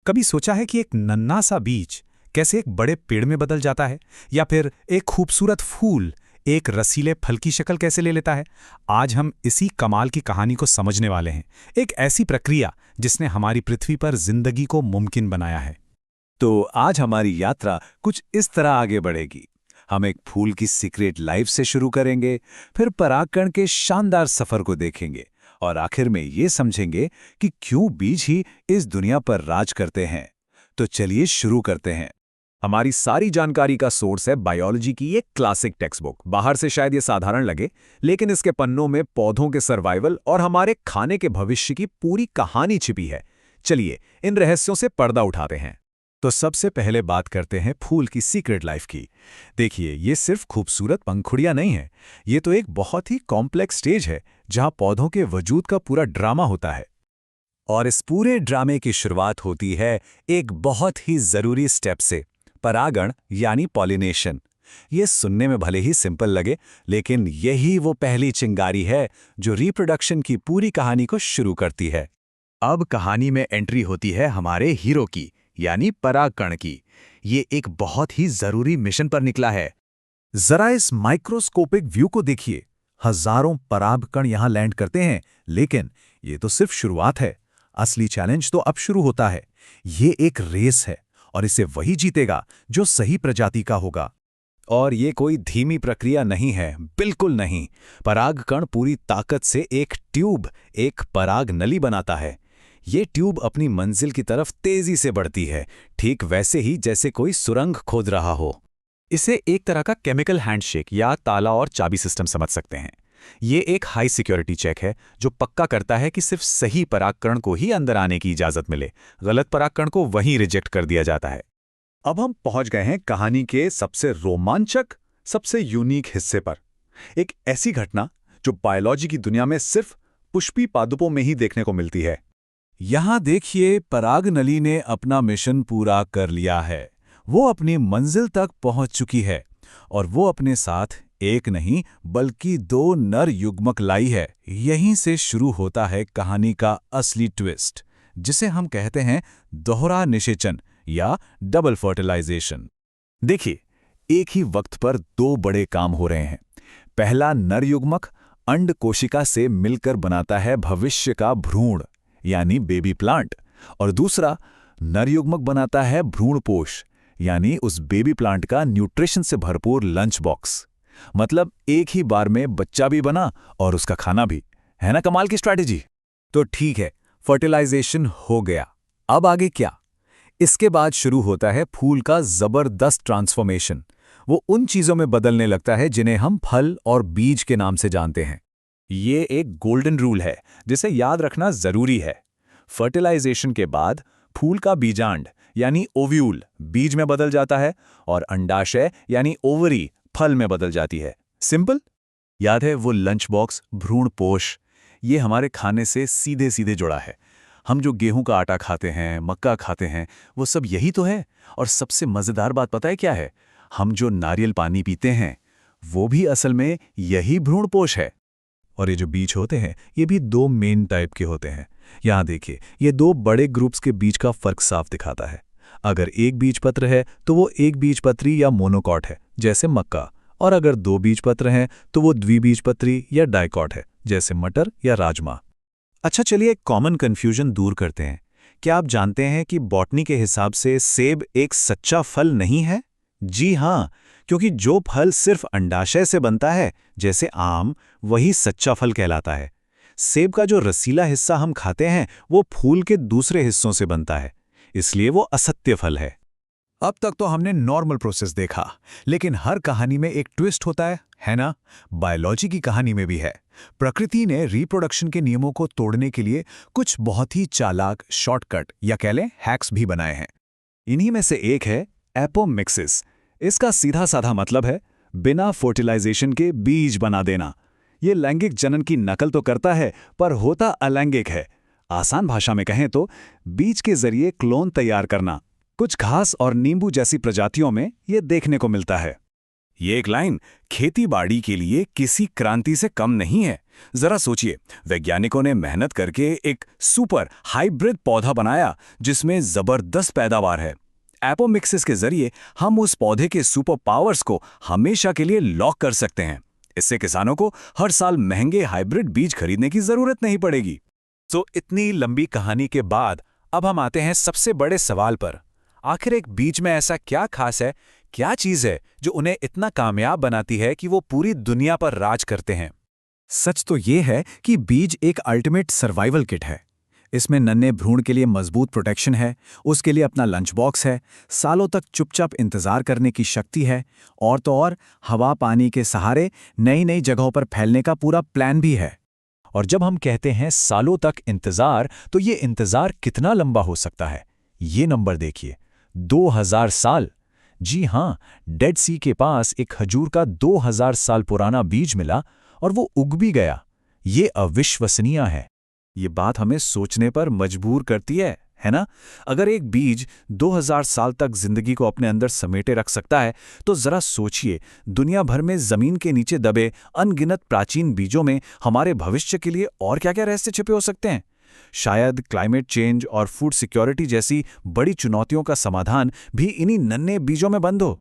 कभी सोचा है कि एक नन्हा सा बीज कैसे एक बड़े पेड़ में बदल जाता है, या फिर एक खूबसूरत फूल एक रसीले फल की शक्ल कैसे ले लेता है? आज हम इसी कमाल की कहानी को समझने वाले हैं, एक ऐसी प्रक्रिया जिसने हमारी पृथ्वी पर जिंदगी को मुमकिन बनाया है। तो आज हमारी यात्रा कुछ इस तरह आगे बढ़ेगी। हम एक फूल की सीक्रेट लाइफ से शुरू करेंगे, फिर परागकण के शानदार सफर को देखेंगे और आखिर में ये समझेंगे कि क्यों बीज ही इस दुनिया पर राज करते हैं। तो चलिए शुरू करते हैं। हमारी सारी जानकारी का सोर्स है बायोलॉजी की एक क्लासिक टेक्स्ट बुक। बाहर से शायद ये साधारण लगे, लेकिन इसके पन्नों में पौधों के सर्वाइवल और हमारे खाने के भविष्य की पूरी कहानी छिपी है। चलिए इन रहस्यों से पर्दा उठाते हैं। तो सबसे पहले बात करते हैं फूल की सीक्रेट लाइफ की। देखिए, ये सिर्फ खूबसूरत पंखुड़ियां नहीं है, ये तो एक बहुत ही कॉम्प्लेक्स स्टेज है जहां पौधों के वजूद का पूरा ड्रामा होता है। और इस पूरे ड्रामे की शुरुआत होती है एक बहुत ही जरूरी स्टेप से, परागण यानी पॉलिनेशन। ये सुनने में भले ही सिंपल लगे, लेकिन यही वो पहली चिंगारी है जो रिप्रोडक्शन की पूरी कहानी को शुरू करती है। अब कहानी में एंट्री होती है हमारे हीरो की, यानी परागकण की। ये एक बहुत ही जरूरी मिशन पर निकला है। जरा इस माइक्रोस्कोपिक व्यू को देखिए। हजारों परागकण यहां लैंड करते हैं, लेकिन ये तो सिर्फ शुरुआत है। असली चैलेंज तो अब शुरू होता है। ये एक रेस है और इसे वही जीतेगा जो सही प्रजाति का होगा। और ये कोई धीमी प्रक्रिया नहीं है, बिल्कुल नहीं। परागकण पूरी ताकत से एक ट्यूब, एक पराग नली बनाता है। ये ट्यूब अपनी मंजिल की तरफ तेजी से बढ़ती है, ठीक वैसे ही जैसे कोई सुरंग खोद रहा हो। इसे एक तरह का केमिकल हैंडशेक या ताला और चाबी सिस्टम समझ सकते हैं। ये एक हाई सिक्योरिटी चेक है जो पक्का करता है कि सिर्फ सही परागकण को ही अंदर आने की इजाजत मिले, गलत परागकण को वहीं रिजेक्ट कर दिया जाता है। अब हम पहुंच गए हैं कहानी के सबसे रोमांचक, सबसे यूनिक हिस्से पर। एक ऐसी घटना जो बायोलॉजी की दुनिया में सिर्फ पुष्पी पादपों में ही देखने को मिलती है। यहां देखिए, पराग नली ने अपना मिशन पूरा कर लिया है। वो अपनी मंजिल तक पहुंच चुकी है और वो अपने साथ एक नहीं बल्कि दो नर युग्मक लाई है। यहीं से शुरू होता है कहानी का असली ट्विस्ट, जिसे हम कहते हैं दोहरा निषेचन या डबल फर्टिलाइजेशन। देखिए, एक ही वक्त पर दो बड़े काम हो रहे हैं। पहला, नर युग्मक अंड कोशिका से मिलकर बनाता है भविष्य का भ्रूण यानी बेबी प्लांट, और दूसरा, नर युग्मक बनाता है भ्रूणपोष यानी उस बेबी प्लांट का न्यूट्रिशन से भरपूर लंच बॉक्स। मतलब एक ही बार में बच्चा भी बना और उसका खाना भी। है ना कमाल की स्ट्रैटेजी? तो ठीक है, फर्टिलाइजेशन हो गया। अब आगे क्या? इसके बाद शुरू होता है फूल का जबरदस्त ट्रांसफॉर्मेशन। वो उन चीजों में बदलने लगता है जिन्हें हम फल और बीज के नाम से जानते हैं। ये एक गोल्डन रूल है जिसे याद रखना जरूरी है। फर्टिलाइजेशन के बाद फूल का बीजांड यानी ओव्यूल बीज में बदल जाता है और अंडाशय यानी ओवरी फल में बदल जाती है। सिंपल? याद है वो लंच बॉक्स, भ्रूणपोष? ये हमारे खाने से सीधे सीधे जुड़ा है। हम जो गेहूं का आटा खाते हैं, मक्का खाते हैं, वो सब यही तो है। और सबसे मजेदार बात पता है क्या है? हम जो नारियल पानी पीते हैं, वो भी असल में यही भ्रूणपोष है। और ये जो बीज होते हैं, ये भी दो मेन टाइप के होते हैं। यहाँ देखिए, ये दो बड़े ग्रुप्स के बीच का फर्क साफ दिखाता है। अगर एक बीजपत्र है तो वो एक बीजपत्री या मोनोकॉट है, जैसे मक्का, और अगर दो बीजपत्र हैं तो वो द्विबीजपत्री या डाइकॉट है, जैसे मटर या राजमा। अच्छा, चलिए एक कॉमन कंफ्यूजन दूर करते हैं। क्या आप जानते हैं कि बॉटनी के हिसाब से सेब एक सच्चा फल नहीं है? जी हाँ, क्योंकि जो फल सिर्फ अंडाशय से बनता है, जैसे आम, वही सच्चा फल कहलाता है। सेब का जो रसीला हिस्सा हम खाते हैं, वो फूल के दूसरे हिस्सों से बनता है, इसलिए वो असत्य फल है। अब तक तो हमने नॉर्मल प्रोसेस देखा, लेकिन हर कहानी में एक ट्विस्ट होता है ना? बायोलॉजी की कहानी में भी है। प्रकृति ने रिप्रोडक्शन के नियमों को तोड़ने के लिए कुछ बहुत ही चालाक शॉर्टकट या कह लें हैक्स भी बनाए हैं। इन्हीं में से एक है एपोमिक्सिस। इसका सीधा साधा मतलब है बिना फर्टिलाइजेशन के बीज बना देना। ये लैंगिक जनन की नकल तो करता है, पर होता अलैंगिक है। आसान भाषा में कहें तो बीज के जरिए क्लोन तैयार करना। कुछ घास और नींबू जैसी प्रजातियों में ये देखने को मिलता है। ये एक लाइन खेती-बाड़ी के लिए किसी क्रांति से कम नहीं है। जरा सोचिए, वैज्ञानिकों ने मेहनत करके एक सुपर हाइब्रिड पौधा बनाया जिसमें जबरदस्त पैदावार है। एपोमिक्सिस के जरिए हम उस पौधे के सुपर पावर्स को हमेशा के लिए लॉक कर सकते हैं। इससे किसानों को हर साल महंगे हाइब्रिड बीज खरीदने की जरूरत नहीं पड़ेगी। तो इतनी लंबी कहानी के बाद अब हम आते हैं सबसे बड़े सवाल पर। आखिर एक बीज में ऐसा क्या खास है, क्या चीज है जो उन्हें इतना कामयाब बनाती है कि वो पूरी दुनिया पर राज करते हैं? सच तो ये है कि बीज एक अल्टीमेट सर्वाइवल किट है। इसमें नन्हे भ्रूण के लिए मजबूत प्रोटेक्शन है, उसके लिए अपना लंच बॉक्स है, सालों तक चुपचाप इंतजार करने की शक्ति है, और तो और हवा पानी के सहारे नई नई जगहों पर फैलने का पूरा प्लान भी है। और जब हम कहते हैं सालों तक इंतजार, तो ये इंतजार कितना लंबा हो सकता है? ये नंबर देखिए, 2000 साल। जी हां, डेड सी के पास एक खजूर का 2000 साल पुराना बीज मिला और वो उग भी गया। ये अविश्वसनीय है। ये बात हमें सोचने पर मजबूर करती है ना? अगर एक बीज 2000 साल तक जिंदगी को अपने अंदर समेटे रख सकता है, तो जरा सोचिए, दुनिया भर में जमीन के नीचे दबे अनगिनत प्राचीन बीजों में हमारे भविष्य के लिए और क्या-क्या रहस्य छिपे हो सकते हैं। शायद क्लाइमेट चेंज और फूड सिक्योरिटी जैसी बड़ी चुनौतियों का समाधान भी इन्हीं नन्हे बीजों में बंद हो।